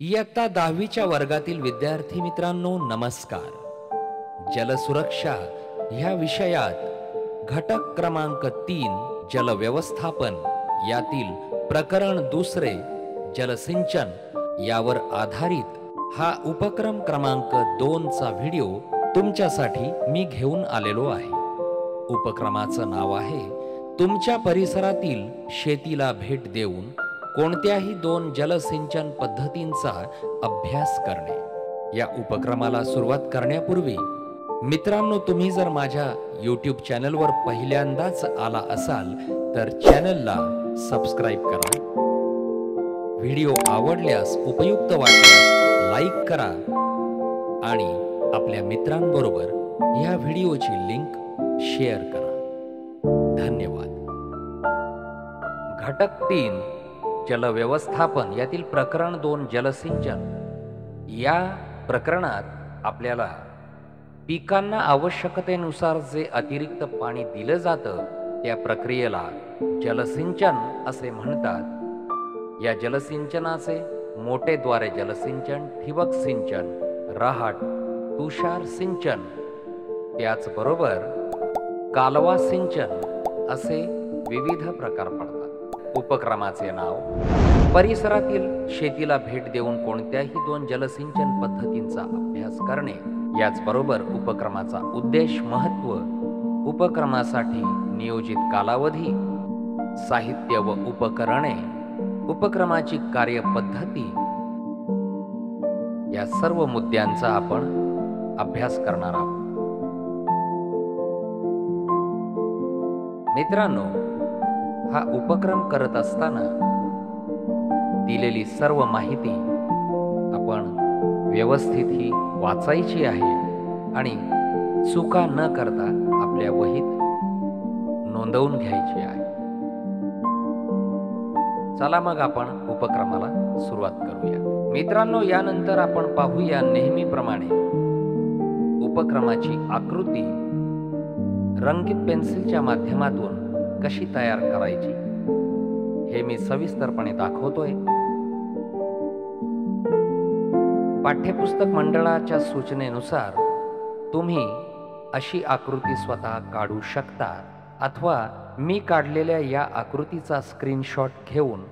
इयत्ता 10वीच्या वर्गातील विद्यार्थी मित्रांनो नमस्कार. जलसुरक्षा ह्या विषयात घटक क्रमांक 3 जल व्यवस्थापन यातील प्रकरण दुसरे जलसिंचन यावर आधारित हा उपक्रम क्रमांक 2 चा व्हिडिओ तुमच्यासाठी मी घेऊन आलेलो आहे. उपक्रमाचं नाव आहे तुमच्या परिसरातील शेतीला भेट देऊन कोणत्याही 2 जलसिंचन पद्धतींचा अभ्यास करणे. या उपक्रमाला सुरुवात करण्यापूर्वी मित्रांनो, तुम्ही जर माझ्या YouTube चॅनलवर पहिल्यांदाच आला असाल तर चॅनलला सबस्क्राईब करा. व्हिडिओ आवडल्यास, उपयुक्त वाटल्यास लाईक करा आणि आपल्या मित्रांबरोबर या व्हिडिओची लिंक शेअर करा. धन्यवाद. घटक 3 जल व्यवस्थापन यातील प्रकरण 2 जलसिंचन या प्रकरणात आपल्याला पिकांना आवश्यकतेनुसार जे अतिरिक्त पाणी दिलं जातं त्या प्रक्रियेला जलसिंचन असे म्हणतात. या जलसिंचनाचे मोटेद्वारे जलसिंचन, ठिबक सिंचन, रहाट, तुषार सिंचन, त्याचबरोबर कालवा सिंचन असे विविध प्रकार पडतात. उपक्रमाचे नाव परिसरातील शेतीला भेट देऊन कोणत्याही 2 जलसिंचन पद्धतींचा अभ्यास करणे. याचबरोबर उपक्रमाचा उद्देश, महत्त्व, उपक्रमासाठी नियोजित कालावधी, साहित्य व उपकरणे, उपक्रमाची कार्यपद्धती या सर्व मुद्द्यांचा आपण अभ्यास करणार आहोत. मित्रांनो, हा उपक्रम करत असताना दिलेली सर्व माहिती आपण व्यवस्थित ही वाचायची आहे आणि चुका न करता आपल्या वहीत नोंदवून घ्यायची आहे. चला मग आपण उपक्रमाला सुरुवात करूया. मित्रांनो, यानंतर आपण पाहूया नेहमीप्रमाणे उपक्रमाची आकृती रंगीत पेन्सिलच्या माध्यमातून कशी तयार करायची हे मी सविस्तरपणे दाखवतोय. पाठ्यपुस्तक मंडळाच्या सूचनेनुसार तुम्ही अशी आकृती स्वतः काढू शकता अथवा मी काढलेल्या या आकृतीचा स्क्रीनशॉट घेऊन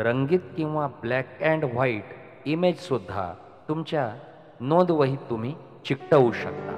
रंगीत किंवा ब्लॅक अँड व्हाईट इमेज सुद्धा तुमच्या नोंदवहीत तुम्ही चिकटवू शकता.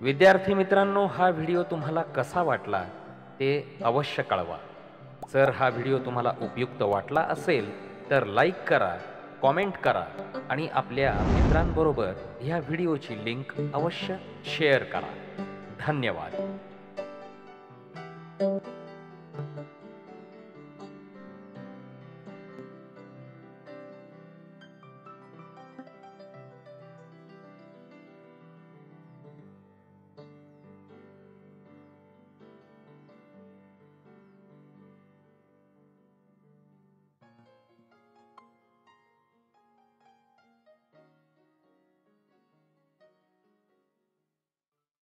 विद्यार्थी मित्रांनो, हा व्हिडिओ तुम्हाला कसा वाटला ते अवश्य कळवा। जर हा व्हिडिओ तुम्हाला उपयुक्त वाटला असेल तर लाईक करा, कॉमेंट करा आणि आपल्या मित्रांबरोबर ह्या व्हिडिओची लिंक अवश्य शेअर करा। धन्यवाद।